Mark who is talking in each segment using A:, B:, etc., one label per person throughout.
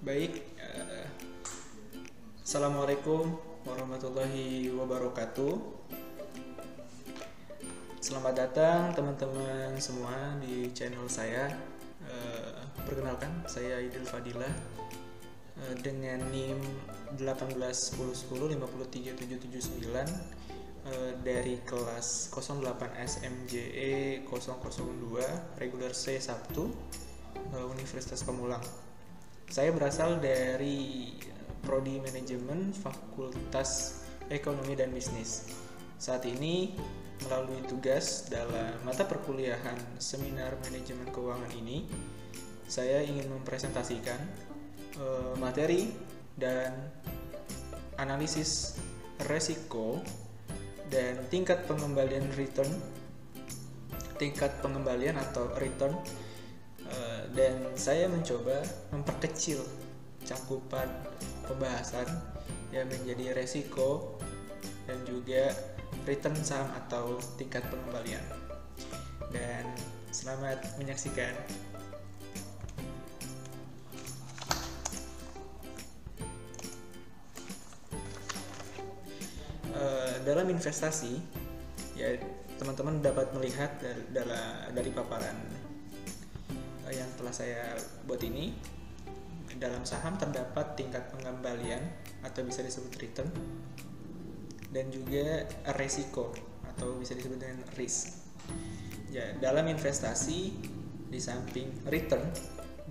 A: Baik, Assalamualaikum warahmatullahi wabarakatuh. Selamat datang teman-teman semua di channel saya. Perkenalkan, saya Idil Fadilah dengan NIM 181010537779 dari kelas 08 SMJE 002 reguler C1 Universitas Pamulang. Saya berasal dari Prodi Manajemen Fakultas Ekonomi dan Bisnis. Saat ini melalui tugas dalam mata perkuliahan Seminar Manajemen Keuangan ini, saya ingin mempresentasikan materi dan analisis resiko dan tingkat pengembalian atau return, dan saya mencoba memperkecil cakupan pembahasan yang menjadi resiko dan juga return saham atau tingkat pengembalian. Dan selamat menyaksikan. Dalam investasi, ya teman-teman dapat melihat dari paparan yang telah saya buat ini. Dalam saham terdapat tingkat pengembalian atau bisa disebut return, dan juga resiko atau bisa disebut dengan risk. Ya, dalam investasi di samping return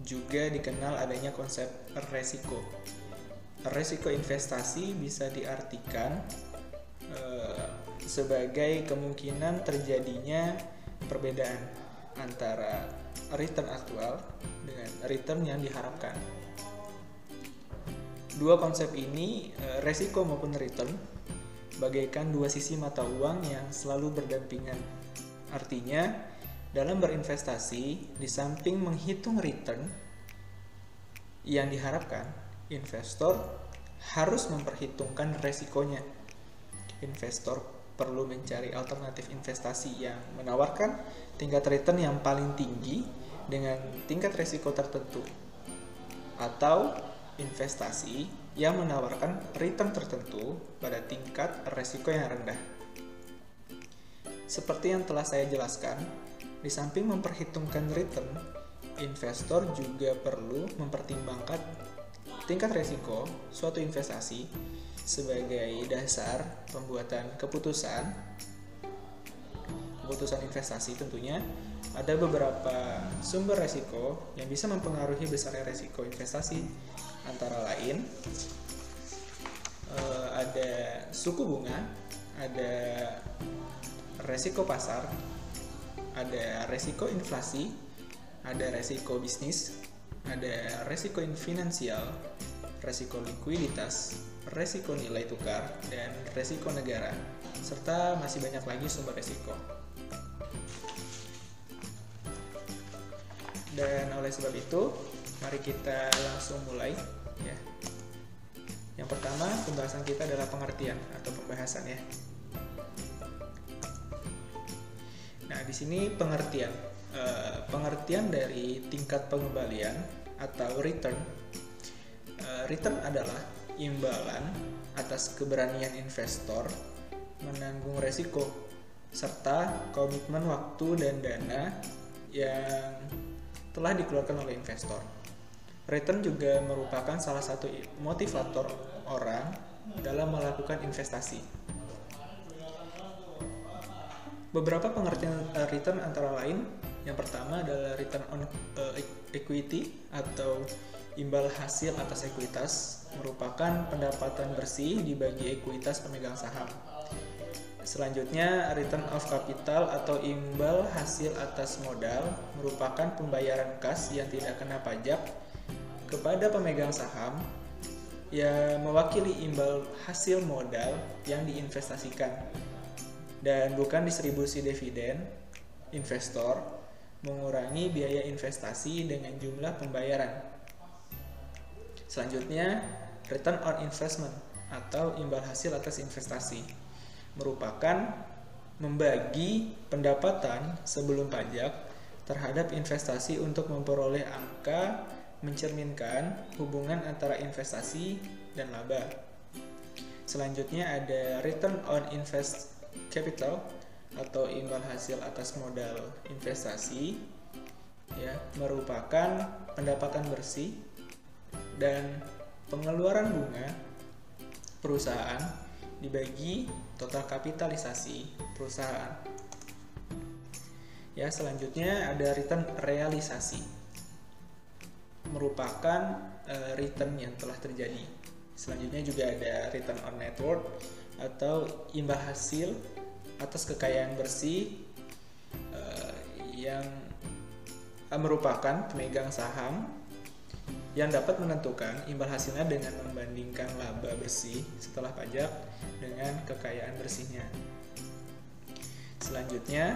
A: juga dikenal adanya konsep resiko. Resiko investasi bisa diartikan sebagai kemungkinan terjadinya perbedaan antara return aktual dengan return yang diharapkan. Dua konsep ini, resiko maupun return, bagaikan dua sisi mata uang yang selalu berdampingan. Artinya, dalam berinvestasi, di samping menghitung return yang diharapkan, investor harus memperhitungkan resikonya. Investor perlu mencari alternatif investasi yang menawarkan tingkat return yang paling tinggi dengan tingkat risiko tertentu, atau investasi yang menawarkan return tertentu pada tingkat risiko yang rendah. Seperti yang telah saya jelaskan, di samping memperhitungkan return, investor juga perlu mempertimbangkan tingkat risiko suatu investasi sebagai dasar pembuatan keputusan investasi. Tentunya ada beberapa sumber risiko yang bisa mempengaruhi besarnya risiko investasi, antara lain ada suku bunga, ada risiko pasar, ada risiko inflasi, ada risiko bisnis, ada risiko finansial, risiko likuiditas, risiko nilai tukar, dan risiko negara, serta masih banyak lagi sumber risiko. Dan oleh sebab itu, mari kita langsung mulai, ya. Yang pertama, pembahasan kita adalah pengertian atau pembahasan, ya. Nah, di sini pengertian dari tingkat pengembalian atau return. Return adalah imbalan atas keberanian investor menanggung resiko serta komitmen waktu dan dana yang telah dikeluarkan oleh investor. Return juga merupakan salah satu motivator orang dalam melakukan investasi. Beberapa pengertian return antara lain, yang pertama adalah return on equity atau imbal hasil atas ekuitas, merupakan pendapatan bersih dibagi ekuitas pemegang saham. Selanjutnya, return of capital atau imbal hasil atas modal, merupakan pembayaran kas yang tidak kena pajak kepada pemegang saham yang mewakili imbal hasil modal yang diinvestasikan, dan bukan distribusi dividen. Investor mengurangi biaya investasi dengan jumlah pembayaran. Selanjutnya, return on investment atau imbal hasil atas investasi, merupakan membagi pendapatan sebelum pajak terhadap investasi untuk memperoleh angka mencerminkan hubungan antara investasi dan laba. Selanjutnya ada return on invest capital atau imbal hasil atas modal investasi, ya, merupakan pendapatan bersih dan pengeluaran bunga perusahaan dibagi total kapitalisasi perusahaan. Ya, selanjutnya ada return realisasi, merupakan return yang telah terjadi. Selanjutnya juga ada return on net worth atau imbal hasil atas kekayaan bersih yang merupakan pemegang saham yang dapat menentukan imbal hasilnya dengan membandingkan laba bersih setelah pajak dengan kekayaan bersihnya. Selanjutnya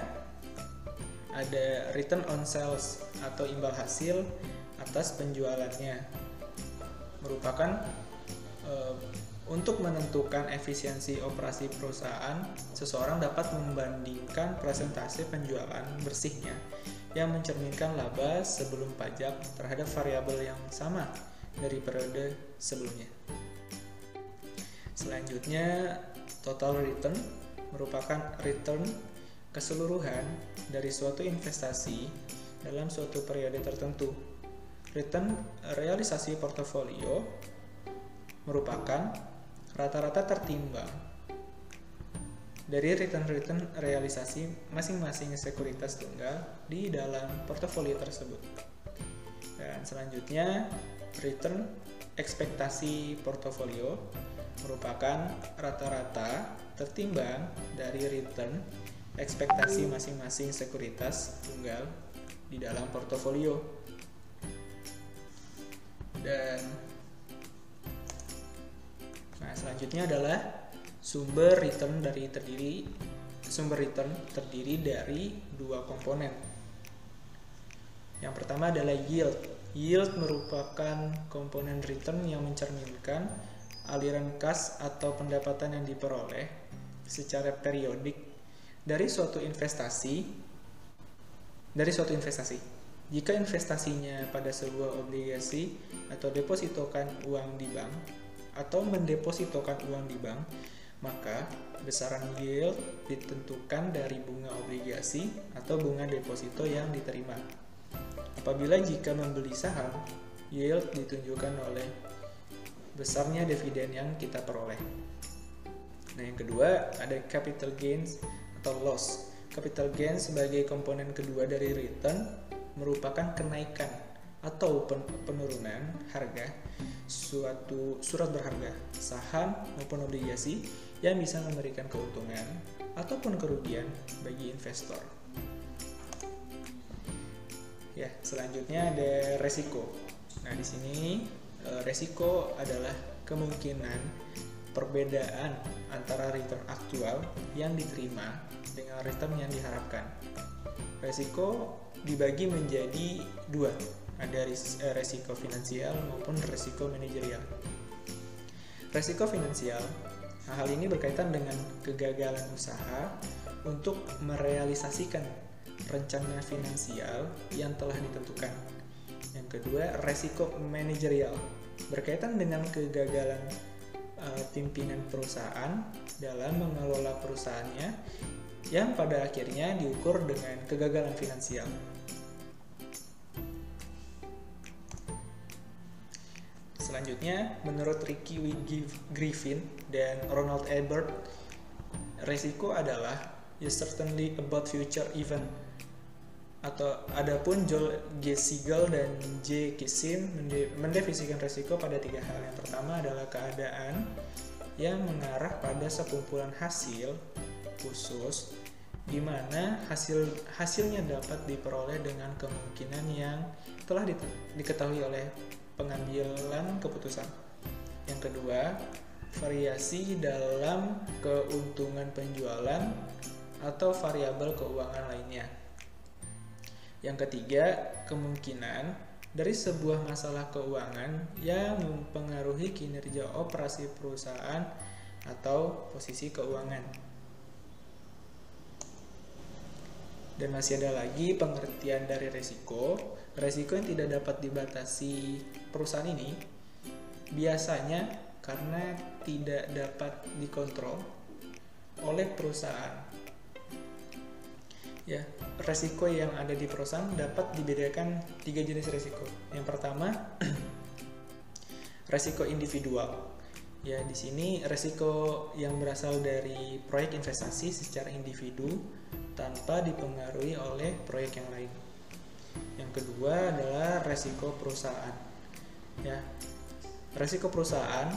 A: ada return on sales atau imbal hasil atas penjualannya, merupakan untuk menentukan efisiensi operasi perusahaan, seseorang dapat membandingkan persentase penjualan bersihnya yang mencerminkan laba sebelum pajak terhadap variabel yang sama dari periode sebelumnya. Selanjutnya, total return merupakan return keseluruhan dari suatu investasi dalam suatu periode tertentu. Return realisasi portofolio merupakan rata-rata tertimbang dari return realisasi masing-masing sekuritas tunggal di dalam portofolio tersebut. Dan selanjutnya, return ekspektasi portofolio merupakan rata-rata tertimbang dari return ekspektasi masing-masing sekuritas tunggal di dalam portofolio. Dan selanjutnya adalah sumber return terdiri dari dua komponen. Yang pertama adalah yield. Yield merupakan komponen return yang mencerminkan aliran kas atau pendapatan yang diperoleh secara periodik dari suatu investasi. Jika investasinya pada sebuah obligasi atau depositokan uang di bank atau mendepositokan uang di bank, maka besaran yield ditentukan dari bunga obligasi atau bunga deposito yang diterima. Apabila jika membeli saham, yield ditunjukkan oleh besarnya dividen yang kita peroleh. Nah, yang kedua ada capital gains atau loss. Capital gains sebagai komponen kedua dari return merupakan kenaikan atau penurunan harga suatu surat berharga, saham maupun obligasi yang bisa memberikan keuntungan ataupun kerugian bagi investor. Ya, selanjutnya ada resiko. Nah, di sini resiko adalah kemungkinan perbedaan antara return aktual yang diterima dengan return yang diharapkan. Resiko dibagi menjadi dua, ada resiko finansial maupun resiko manajerial. Resiko finansial, hal ini berkaitan dengan kegagalan usaha untuk merealisasikan rencana finansial yang telah ditentukan. Yang kedua, resiko manajerial, berkaitan dengan kegagalan pimpinan perusahaan dalam mengelola perusahaannya yang pada akhirnya diukur dengan kegagalan finansial. Selanjutnya, menurut Ricky Griffin dan Ronald Ebert, resiko adalah certainly about future event. Atau adapun Joel G. Siegel dan J. Kissin mendefinisikan resiko pada tiga hal. Yang pertama adalah keadaan yang mengarah pada sekumpulan hasil khusus di mana hasilnya dapat diperoleh dengan kemungkinan yang telah diketahui oleh pengambilan keputusan. Yang kedua, variasi dalam keuntungan penjualan atau variabel keuangan lainnya. Yang ketiga, kemungkinan dari sebuah masalah keuangan yang mempengaruhi kinerja operasi perusahaan atau posisi keuangan. Dan masih ada lagi pengertian dari resiko. Resiko yang tidak dapat dibatasi perusahaan ini biasanya karena tidak dapat dikontrol oleh perusahaan. Ya, resiko yang ada di perusahaan dapat dibedakan 3 jenis resiko. Yang pertama, resiko individual. Ya, di sini resiko yang berasal dari proyek investasi secara individu tanpa dipengaruhi oleh proyek yang lain. Yang kedua adalah resiko perusahaan. Ya, resiko perusahaan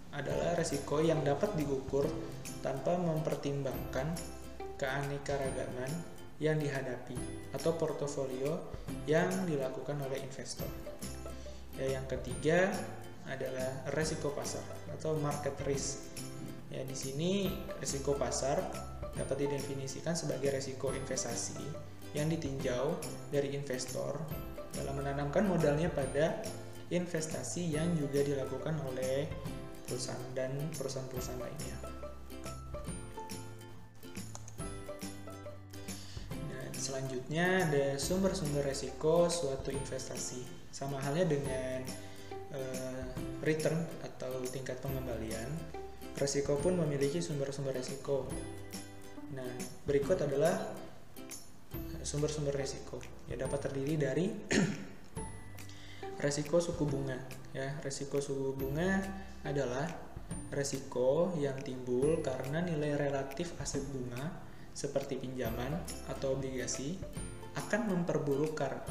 A: adalah resiko yang dapat diukur tanpa mempertimbangkan keanekaragaman yang dihadapi atau portofolio yang dilakukan oleh investor. Ya, yang ketiga adalah resiko pasar atau market risk. Ya, di sini resiko pasar dapat didefinisikan sebagai resiko investasi yang ditinjau dari investor dalam menanamkan modalnya pada investasi yang juga dilakukan oleh perusahaan dan perusahaan-perusahaan lainnya. Dan selanjutnya ada sumber-sumber resiko suatu investasi. Sama halnya dengan return atau tingkat pengembalian, resiko pun memiliki sumber-sumber resiko. Nah, berikut adalah sumber-sumber resiko. Ya, dapat terdiri dari resiko suku bunga. Ya, resiko suku bunga adalah resiko yang timbul karena nilai relatif aset bunga seperti pinjaman atau obligasi akan memburuk karena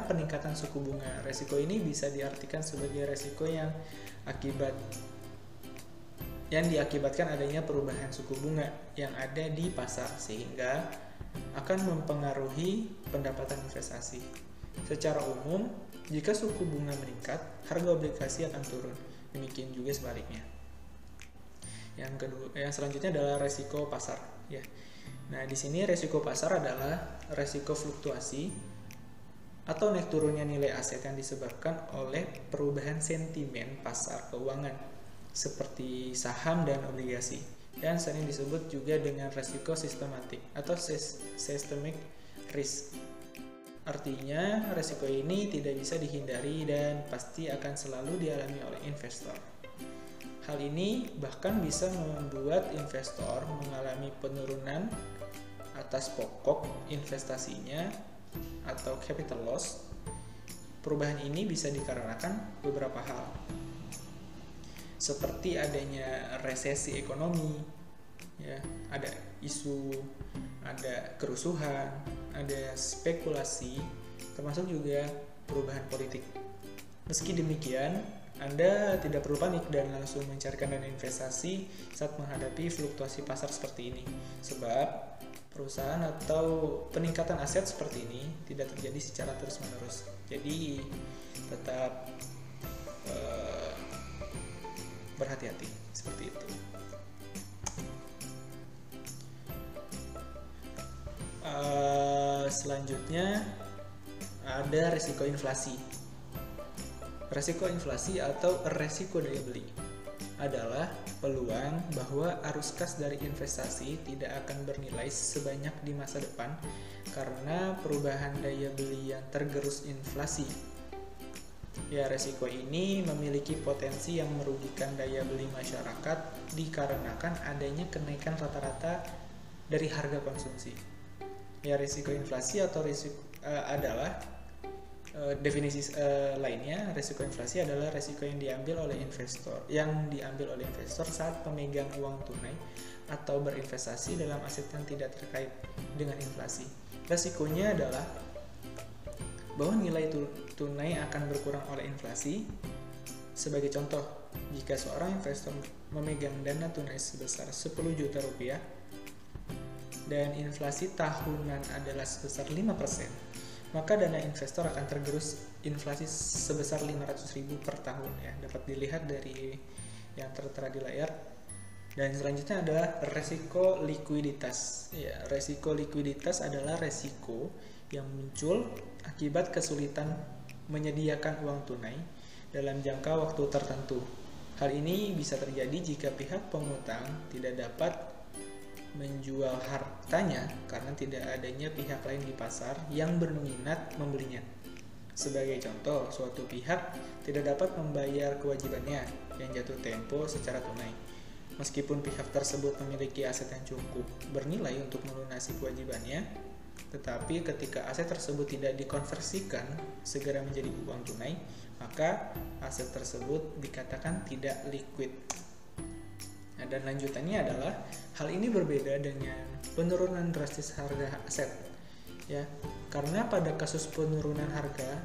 A: peningkatan suku bunga. Resiko ini bisa diartikan sebagai resiko yang diakibatkan adanya perubahan suku bunga yang ada di pasar sehingga akan mempengaruhi pendapatan investasi. Secara umum, jika suku bunga meningkat, harga obligasi akan turun. Demikian juga sebaliknya. Yang selanjutnya adalah resiko pasar. Ya. Nah, di sini resiko pasar adalah resiko fluktuasi atau naik turunnya nilai aset yang disebabkan oleh perubahan sentimen pasar keuangan seperti saham dan obligasi, yang sering disebut juga dengan resiko sistematik atau systemic risk. Artinya, resiko ini tidak bisa dihindari dan pasti akan selalu dialami oleh investor. Hal ini bahkan bisa membuat investor mengalami penurunan atas pokok investasinya atau capital loss. Perubahan ini bisa dikarenakan beberapa hal, seperti adanya resesi ekonomi, ya, ada isu, ada kerusuhan, ada spekulasi, termasuk juga perubahan politik. Meski demikian, Anda tidak perlu panik dan langsung mencarikan dana investasi saat menghadapi fluktuasi pasar seperti ini, sebab perusahaan atau peningkatan aset seperti ini tidak terjadi secara terus-menerus. Jadi tetap berhati-hati seperti itu. Selanjutnya ada risiko inflasi. Risiko inflasi atau risiko daya beli adalah peluang bahwa arus kas dari investasi tidak akan bernilai sebanyak di masa depan karena perubahan daya beli yang tergerus inflasi. Ya, risiko ini memiliki potensi yang merugikan daya beli masyarakat dikarenakan adanya kenaikan rata-rata dari harga konsumsi. Ya, risiko inflasi atau risiko adalah definisi lainnya, risiko inflasi adalah risiko yang diambil oleh investor saat pemegang uang tunai atau berinvestasi dalam aset yang tidak terkait dengan inflasi. Risikonya adalah bahwa nilai tunai akan berkurang oleh inflasi. Sebagai contoh, jika seorang investor memegang dana tunai sebesar 10 juta rupiah dan inflasi tahunan adalah sebesar 5%, maka dana investor akan tergerus inflasi sebesar 500.000 per tahun, ya, dapat dilihat dari yang tertera di layar. Dan selanjutnya adalah resiko likuiditas. Ya, resiko likuiditas adalah resiko yang muncul akibat kesulitan menyediakan uang tunai dalam jangka waktu tertentu. Hal ini bisa terjadi jika pihak pengutang tidak dapat menjual hartanya karena tidak adanya pihak lain di pasar yang berminat membelinya. Sebagai contoh, suatu pihak tidak dapat membayar kewajibannya yang jatuh tempo secara tunai. Meskipun pihak tersebut memiliki aset yang cukup bernilai untuk melunasi kewajibannya, tetapi ketika aset tersebut tidak dikonversikan segera menjadi uang tunai, maka aset tersebut dikatakan tidak liquid. Nah, dan lanjutannya adalah hal ini berbeda dengan penurunan drastis harga aset, ya, karena pada kasus penurunan harga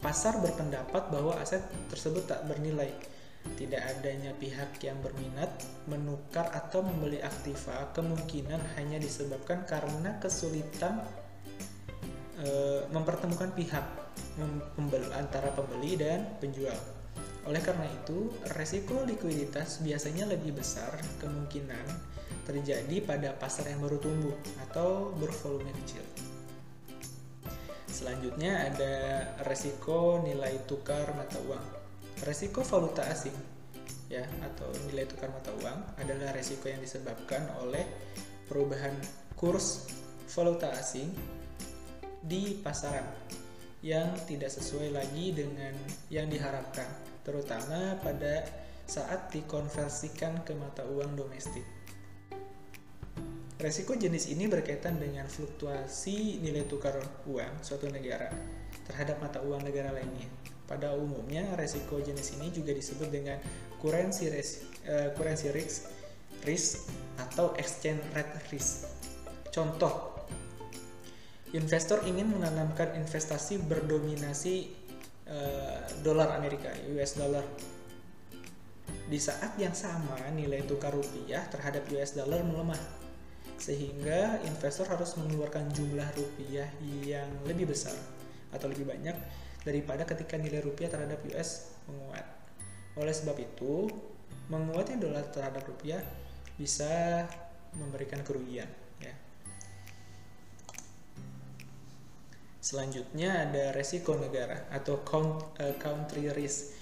A: pasar berpendapat bahwa aset tersebut tak bernilai. Tidak adanya pihak yang berminat menukar atau membeli aktiva kemungkinan hanya disebabkan karena kesulitan mempertemukan pihak antara pembeli dan penjual. Oleh karena itu, resiko likuiditas biasanya lebih besar kemungkinan terjadi pada pasar yang baru tumbuh atau bervolume kecil. Selanjutnya ada resiko nilai tukar mata uang. Resiko valuta asing, ya, atau nilai tukar mata uang adalah resiko yang disebabkan oleh perubahan kurs valuta asing di pasaran yang tidak sesuai lagi dengan yang diharapkan, terutama pada saat dikonversikan ke mata uang domestik. Resiko jenis ini berkaitan dengan fluktuasi nilai tukar uang suatu negara terhadap mata uang negara lainnya. Pada umumnya, resiko jenis ini juga disebut dengan currency risk atau exchange rate risk. Contoh, investor ingin menanamkan investasi berdominasi dolar Amerika, US dollar. Di saat yang sama, nilai tukar rupiah terhadap US dollar melemah, sehingga investor harus mengeluarkan jumlah rupiah yang lebih besar atau lebih banyak daripada ketika nilai rupiah terhadap US menguat. Oleh sebab itu, menguatnya dolar terhadap rupiah bisa memberikan kerugian, ya. Selanjutnya ada resiko negara atau country risk.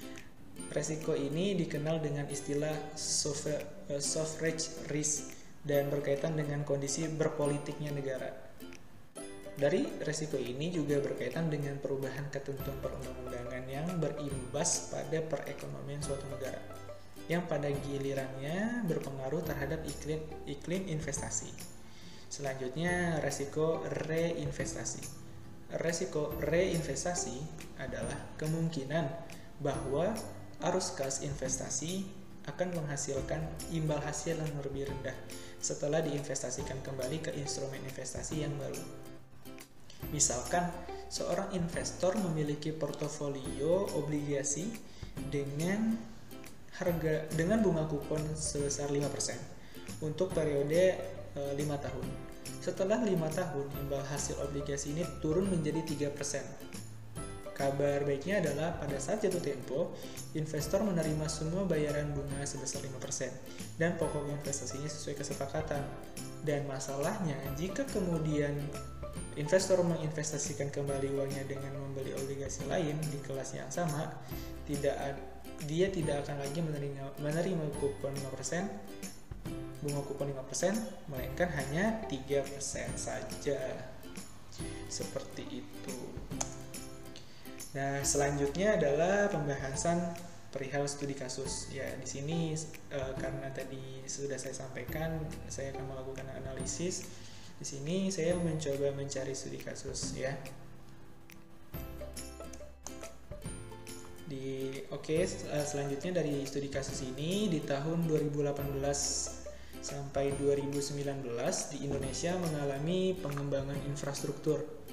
A: Resiko ini dikenal dengan istilah sovereign risk dan berkaitan dengan kondisi berpolitiknya negara. Dari resiko ini juga berkaitan dengan perubahan ketentuan perundang-undangan yang berimbas pada perekonomian suatu negara, yang pada gilirannya berpengaruh terhadap iklim investasi. Selanjutnya, resiko reinvestasi. Resiko reinvestasi adalah kemungkinan bahwa arus kas investasi akan menghasilkan imbal hasil yang lebih rendah setelah diinvestasikan kembali ke instrumen investasi yang baru. Misalkan, seorang investor memiliki portofolio obligasi dengan bunga kupon sebesar 5% untuk periode 5 tahun. Setelah 5 tahun, imbal hasil obligasi ini turun menjadi 3%. Kabar baiknya adalah pada saat jatuh tempo, investor menerima semua bayaran bunga sebesar 5% dan pokok investasinya sesuai kesepakatan. Dan masalahnya, jika kemudian investor menginvestasikan kembali uangnya dengan membeli obligasi lain di kelas yang sama, dia tidak akan lagi menerima kupon 5%, bunga kupon 5%, melainkan hanya 3% saja. Seperti itu. Nah, selanjutnya adalah pembahasan perihal studi kasus. Ya, di sini karena tadi sudah saya sampaikan, saya akan melakukan analisis. Di sini saya mencoba mencari studi kasus, ya. Selanjutnya dari studi kasus ini di tahun 2018 sampai 2019 di Indonesia mengalami pengembangan infrastruktur.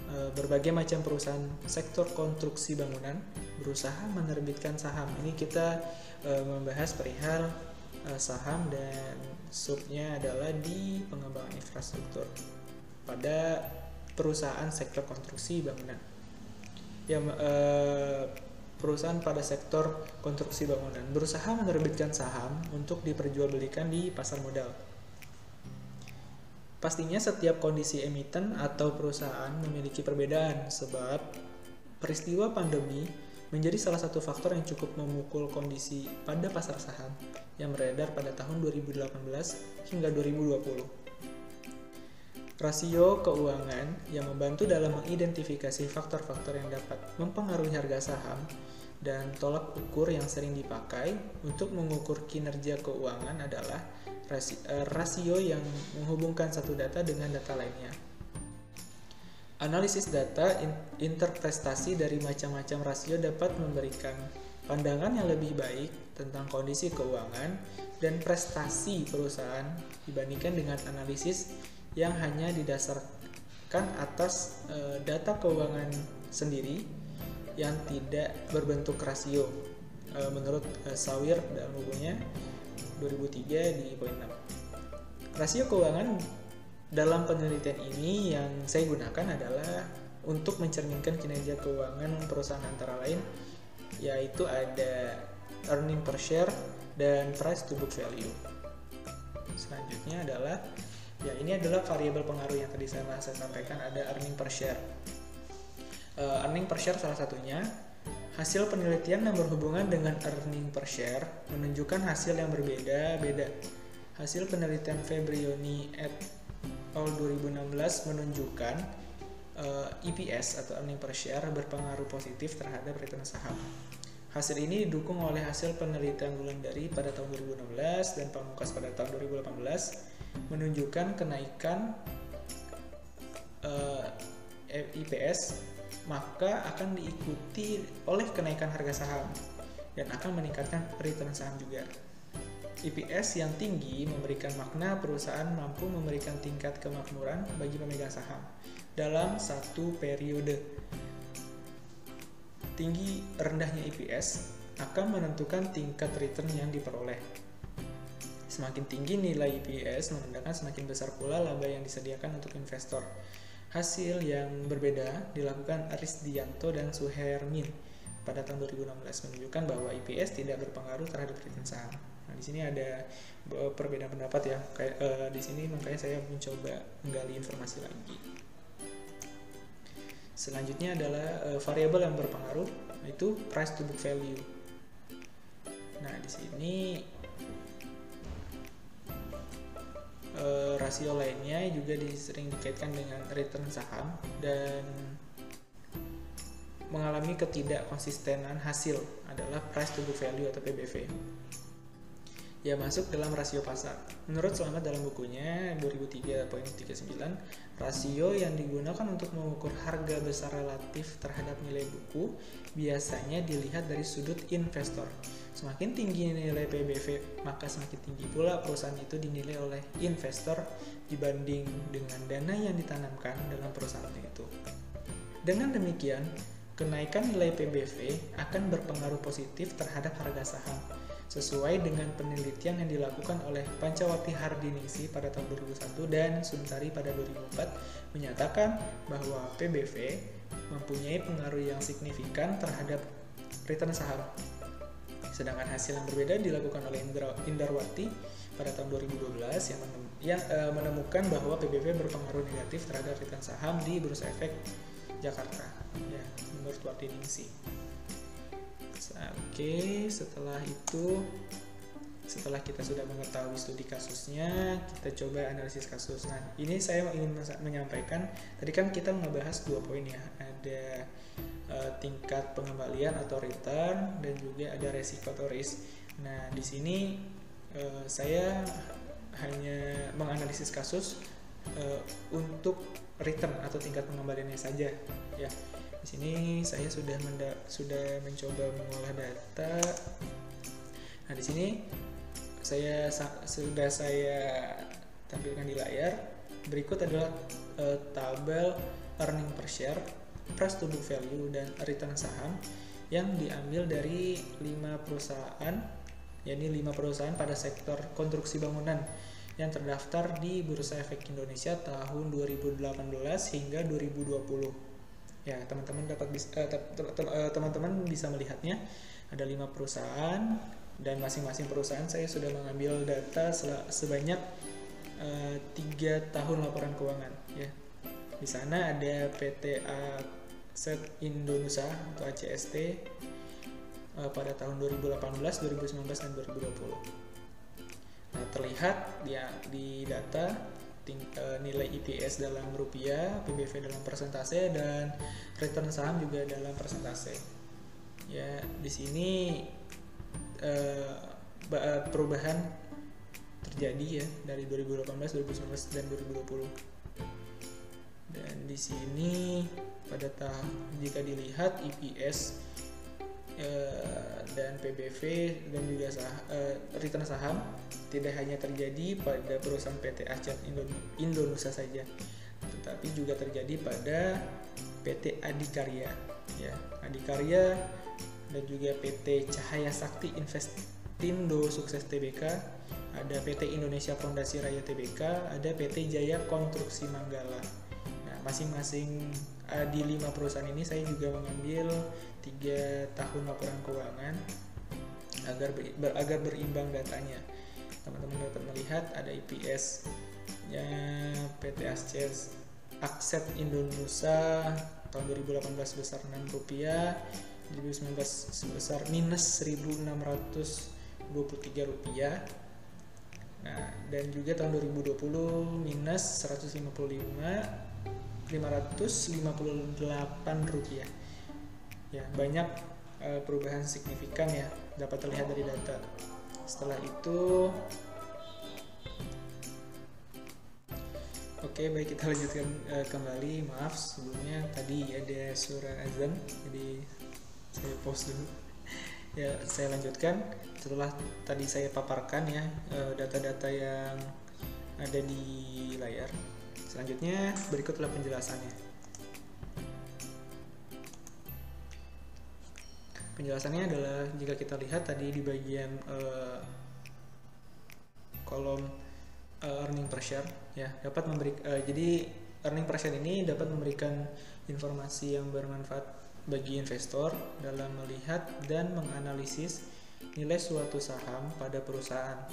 A: Berbagai macam perusahaan sektor konstruksi bangunan berusaha menerbitkan saham. Ini kita membahas perihal saham dan subnya adalah di pengembangan infrastruktur pada perusahaan sektor konstruksi bangunan. Perusahaan pada sektor konstruksi bangunan berusaha menerbitkan saham untuk diperjualbelikan di pasar modal. Pastinya setiap kondisi emiten atau perusahaan memiliki perbedaan sebab peristiwa pandemi menjadi salah satu faktor yang cukup memukul kondisi pada pasar saham yang beredar pada tahun 2018 hingga 2020. Rasio keuangan yang membantu dalam mengidentifikasi faktor-faktor yang dapat mempengaruhi harga saham dan tolak ukur yang sering dipakai untuk mengukur kinerja keuangan adalah rasio yang menghubungkan satu data dengan data lainnya. Analisis data interpretasi dari macam-macam rasio dapat memberikan pandangan yang lebih baik tentang kondisi keuangan dan prestasi perusahaan dibandingkan dengan analisis yang hanya didasarkan atas data keuangan sendiri yang tidak berbentuk rasio, menurut Sawir dalam bukunya 2003 di poin 6. Rasio keuangan dalam penelitian ini yang saya gunakan adalah untuk mencerminkan kinerja keuangan perusahaan antara lain, yaitu ada earning per share dan price to book value. Selanjutnya adalah ini adalah variabel pengaruh yang tadi saya sampaikan, ada earning per share. Earning per share salah satunya. Hasil penelitian yang berhubungan dengan earning per share menunjukkan hasil yang berbeda-beda. Hasil penelitian Fabrioni et al. 2016 menunjukkan EPS atau earning per share berpengaruh positif terhadap return saham. Hasil ini didukung oleh hasil penelitian Wulandari pada tahun 2016 dan Pamungkas pada tahun 2018 menunjukkan kenaikan EPS maka akan diikuti oleh kenaikan harga saham dan akan meningkatkan return saham juga. EPS yang tinggi memberikan makna perusahaan mampu memberikan tingkat kemakmuran bagi pemegang saham dalam satu periode. Tinggi rendahnya EPS akan menentukan tingkat return yang diperoleh. Semakin tinggi nilai EPS menandakan semakin besar pula laba yang disediakan untuk investor. Hasil yang berbeda dilakukan Arisdianto dan Suhermin pada tahun 2016 menunjukkan bahwa EPS tidak berpengaruh terhadap return saham. Nah, di sini ada perbedaan pendapat ya. Di sini makanya saya mencoba menggali informasi lagi. Selanjutnya adalah variabel yang berpengaruh, yaitu price to book value. Nah, di sini rasio lainnya juga sering dikaitkan dengan return saham dan mengalami ketidakkonsistenan hasil adalah price to book value atau PBV. Ya, masuk dalam rasio pasar. Menurut Slamet dalam bukunya 2003.39, rasio yang digunakan untuk mengukur harga besar relatif terhadap nilai buku biasanya dilihat dari sudut investor. Semakin tinggi nilai PBV, maka semakin tinggi pula perusahaan itu dinilai oleh investor dibanding dengan dana yang ditanamkan dalam perusahaan itu. Dengan demikian, kenaikan nilai PBV akan berpengaruh positif terhadap harga saham. Sesuai dengan penelitian yang dilakukan oleh Pancawati Hardiningsi pada tahun 2001 dan Suntari pada 2004 menyatakan bahwa PBV mempunyai pengaruh yang signifikan terhadap return saham. Sedangkan hasil yang berbeda dilakukan oleh Indarwati pada tahun 2012 yang menemukan bahwa PBV berpengaruh negatif terhadap return saham di Bursa Efek Jakarta, ya, menurut Hardiningsi. Oke, setelah kita sudah mengetahui studi kasusnya, kita coba analisis kasus. Nah, ini saya ingin menyampaikan, tadi kan kita membahas 2 poin ya, ada tingkat pengembalian atau return dan juga ada resiko atau risk. Nah, di sini saya hanya menganalisis kasus untuk return atau tingkat pengembaliannya saja, ya. Di sini saya sudah mencoba mengolah data. Nah, di sini saya tampilkan di layar. Berikut adalah tabel earning per share, price to book value, dan return saham yang diambil dari 5 perusahaan, yakni 5 perusahaan pada sektor konstruksi bangunan yang terdaftar di Bursa Efek Indonesia tahun 2018 hingga 2020. Ya, teman-teman bisa melihatnya ada 5 perusahaan dan masing-masing perusahaan saya sudah mengambil data sebanyak 3 tahun laporan keuangan, ya. Di sana ada PT Aset Indonesia atau ACST, pada tahun 2018, 2019, dan 2020. Nah, terlihat di data nilai EPS dalam rupiah, PBV dalam persentase, dan return saham juga dalam persentase. Ya, di sini perubahan terjadi ya dari 2018, 2019, dan 2020. Dan di sini jika dilihat EPS dan PBV dan juga return saham tidak hanya terjadi pada perusahaan PT Acat Indonesia saja, tetapi juga terjadi pada PT Adikarya, ya, Adikarya, dan juga PT Cahaya Sakti Investindo Sukses Tbk, ada PT Indonesia Fondasi Raya Tbk, ada PT Jaya Konstruksi Manggala. Nah, masing-masing di 5 perusahaan ini saya juga mengambil 3 tahun laporan keuangan agar berimbang datanya. Teman-teman dapat melihat ada EPS-nya PT Akset Indonesia tahun 2018 sebesar Rp6, 2019 sebesar minus Rp1.623. Nah, dan juga tahun 2020 minus Rp558. Ya, banyak perubahan signifikan ya dapat terlihat dari data. Setelah itu, oke, baik, kita lanjutkan kembali. Maaf sebelumnya tadi ada suara azan, jadi saya pause dulu. Ya, saya lanjutkan setelah tadi saya paparkan ya data-data yang ada di layar. Selanjutnya berikutlah penjelasannya. Penjelasannya adalah jika kita lihat tadi di bagian kolom earning per share ya, dapat jadi earning per share ini dapat memberikan informasi yang bermanfaat bagi investor dalam melihat dan menganalisis nilai suatu saham pada perusahaan,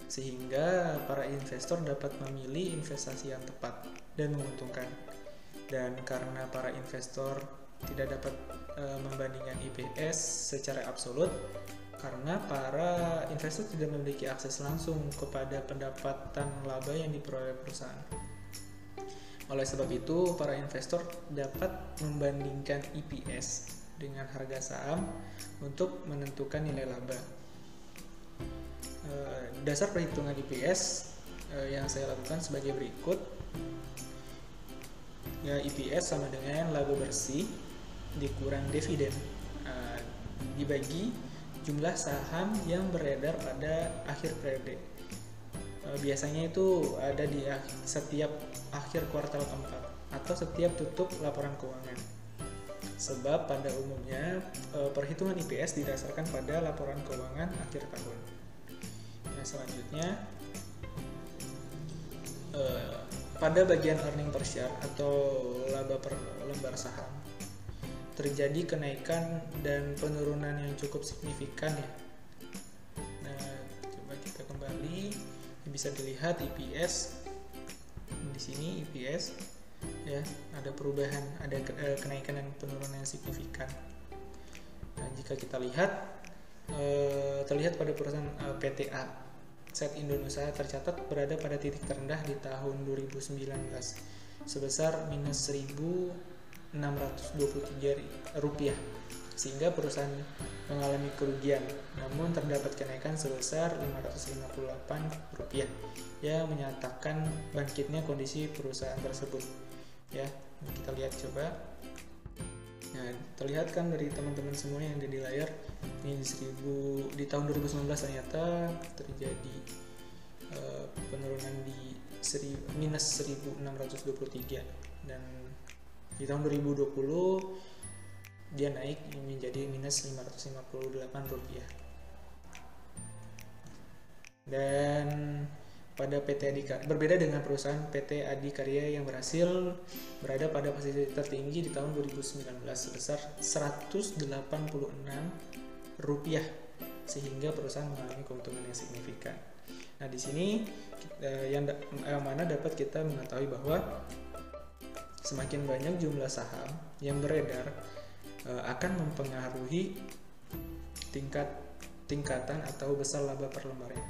A: sehingga para investor dapat memilih investasi yang tepat dan menguntungkan. Dan karena para investor tidak dapat membandingkan EPS secara absolut, karena para investor tidak memiliki akses langsung kepada pendapatan laba yang diperoleh perusahaan. Oleh sebab itu, para investor dapat membandingkan EPS dengan harga saham untuk menentukan nilai laba. Dasar perhitungan EPS yang saya lakukan sebagai berikut. Ya, EPS sama dengan laba bersih dikurang dividen dibagi jumlah saham yang beredar pada akhir periode. Biasanya itu ada di setiap akhir kuartal keempat atau setiap tutup laporan keuangan. Sebab pada umumnya perhitungan EPS didasarkan pada laporan keuangan akhir tahun. Nah, selanjutnya pada bagian earning per share atau laba per lembar saham terjadi kenaikan dan penurunan yang cukup signifikan ya. Nah, coba kita kembali, bisa dilihat EPS di sini. EPS ya, ada perubahan, ada kenaikan dan penurunan yang signifikan. Nah, jika kita lihat terlihat pada perusahaan PT Akset Indonesia tercatat berada pada titik terendah di tahun 2019 sebesar minus Rp623, sehingga perusahaan mengalami kerugian. Namun terdapat kenaikan sebesar Rp558 yang menyatakan bangkitnya kondisi perusahaan tersebut. Ya, kita lihat coba. Nah, terlihat kan dari teman-teman semua yang ada di layar, ini di tahun 2019 ternyata terjadi penurunan di minus Rp1.623, dan di tahun 2020 dia naik menjadi minus Rp558. Dan pada PT Adikarya, berbeda dengan perusahaan PT Adikarya yang berhasil berada pada posisi tertinggi di tahun 2019 sebesar Rp186, sehingga perusahaan mengalami keuntungan yang signifikan. Nah, di sini yang mana dapat kita mengetahui bahwa semakin banyak jumlah saham yang beredar akan mempengaruhi tingkatan atau besar laba per lembarnya.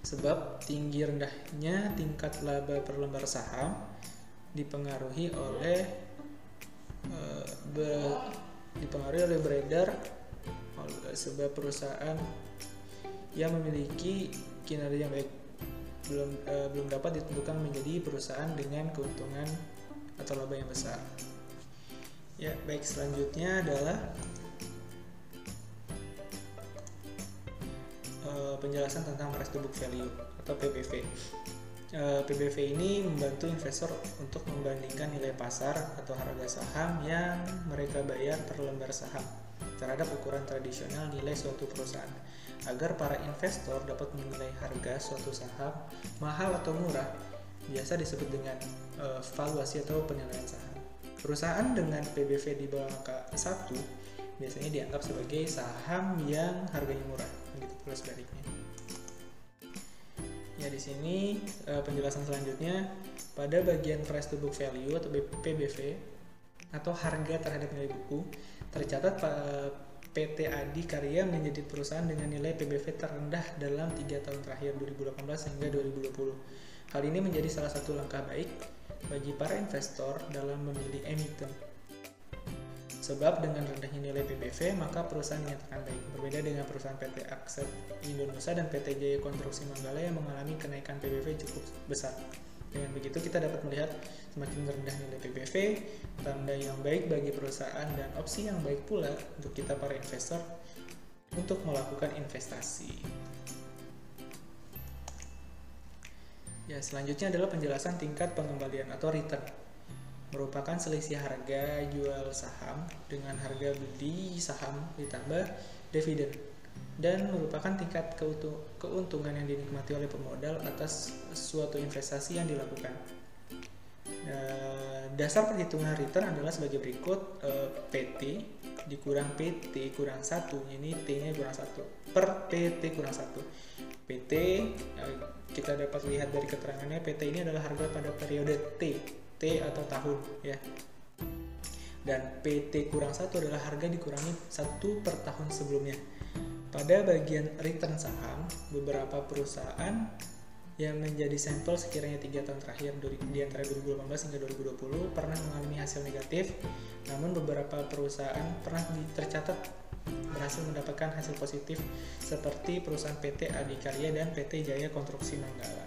A: Sebab tinggi rendahnya tingkat laba per lembar saham dipengaruhi oleh beredar sebuah perusahaan yang memiliki kinerja yang baik belum dapat ditentukan menjadi perusahaan dengan keuntungan atau laba yang besar. Ya, baik, selanjutnya adalah penjelasan tentang price to book value atau PBV. PBV ini membantu investor untuk membandingkan nilai pasar atau harga saham yang mereka bayar per lembar saham terhadap ukuran tradisional nilai suatu perusahaan, agar para investor dapat menilai harga suatu saham mahal atau murah, biasa disebut dengan valuasi atau penilaian saham. Perusahaan dengan PBV di bawah angka 1 biasanya dianggap sebagai saham yang harganya murah, begitu pula sebaliknya. Ya, di sini penjelasan selanjutnya pada bagian price to book value atau PBV atau harga terhadap nilai buku, tercatat PT Adikarya menjadi perusahaan dengan nilai PBV terendah dalam 3 tahun terakhir 2018 hingga 2020. Hal ini menjadi salah satu langkah baik bagi para investor dalam memilih emiten. Sebab dengan rendahnya nilai PBV, maka perusahaan dinyatakan baik. Berbeda dengan perusahaan PT Akset Indonesia dan PT Jaya Konstruksi Manggala yang mengalami kenaikan PBV cukup besar. Dengan begitu kita dapat melihat semakin rendah nilai PBV, tanda yang baik bagi perusahaan dan opsi yang baik pula untuk kita para investor untuk melakukan investasi. Ya, selanjutnya adalah penjelasan tingkat pengembalian atau return. Merupakan selisih harga jual saham dengan harga beli saham ditambah dividen, dan merupakan tingkat keuntungan yang dinikmati oleh pemodal atas suatu investasi yang dilakukan. Dasar perhitungan return adalah sebagai berikut: PT dikurang PT kurang 1, ini T-nya kurang 1, per PT kurang 1. PT, kita dapat lihat dari keterangannya, PT ini adalah harga pada periode T atau tahun, ya. Dan PT kurang 1 adalah harga dikurangi 1 per tahun sebelumnya. Pada bagian return saham, beberapa perusahaan yang menjadi sampel sekiranya 3 tahun terakhir di antara 2018 hingga 2020 pernah mengalami hasil negatif, namun beberapa perusahaan pernah tercatat berhasil mendapatkan hasil positif seperti perusahaan PT Adikarya dan PT Jaya Konstruksi Manggala.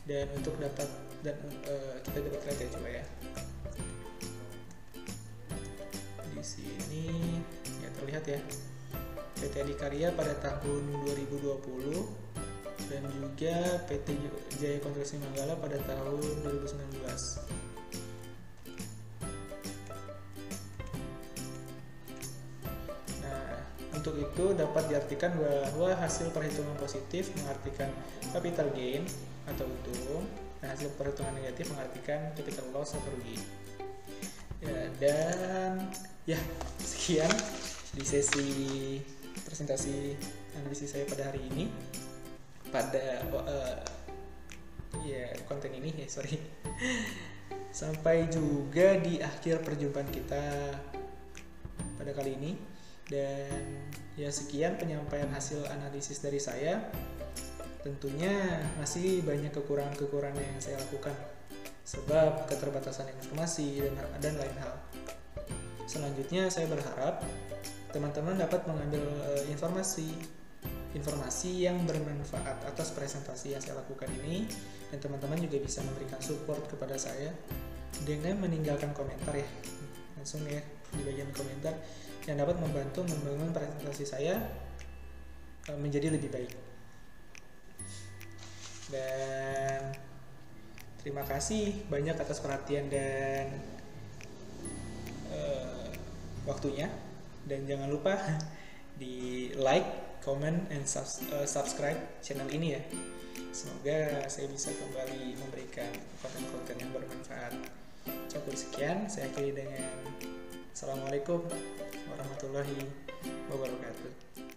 A: Dan untuk kita dapat lihat ya, coba ya. Di sini ya terlihat ya, PT Adikarya pada tahun 2020 dan juga PT Jaya Konstruksi Manggala pada tahun 2019. Nah, untuk itu dapat diartikan bahwa hasil perhitungan positif mengartikan capital gain atau untung, dan hasil perhitungan negatif mengartikan capital loss atau rugi. Ya, dan ya, sekian di sesi presentasi analisis saya pada hari ini. Pada konten ini sampai juga di akhir perjumpaan kita pada kali ini, dan ya sekian penyampaian hasil analisis dari saya. Tentunya masih banyak kekurangan-kekurangan yang saya lakukan sebab keterbatasan informasi dan lain hal. Selanjutnya saya berharap teman-teman dapat mengambil informasi yang bermanfaat atas presentasi yang saya lakukan ini, dan teman-teman juga bisa memberikan support kepada saya dengan meninggalkan komentar ya, langsung ya di bagian komentar, yang dapat membantu membangun presentasi saya menjadi lebih baik. Dan terima kasih banyak atas perhatian dan waktunya, dan jangan lupa di like, comment, and subscribe channel ini ya. Semoga saya bisa kembali memberikan konten-konten yang bermanfaat. Cukup sekian, saya akhiri dengan Assalamualaikum warahmatullahi wabarakatuh.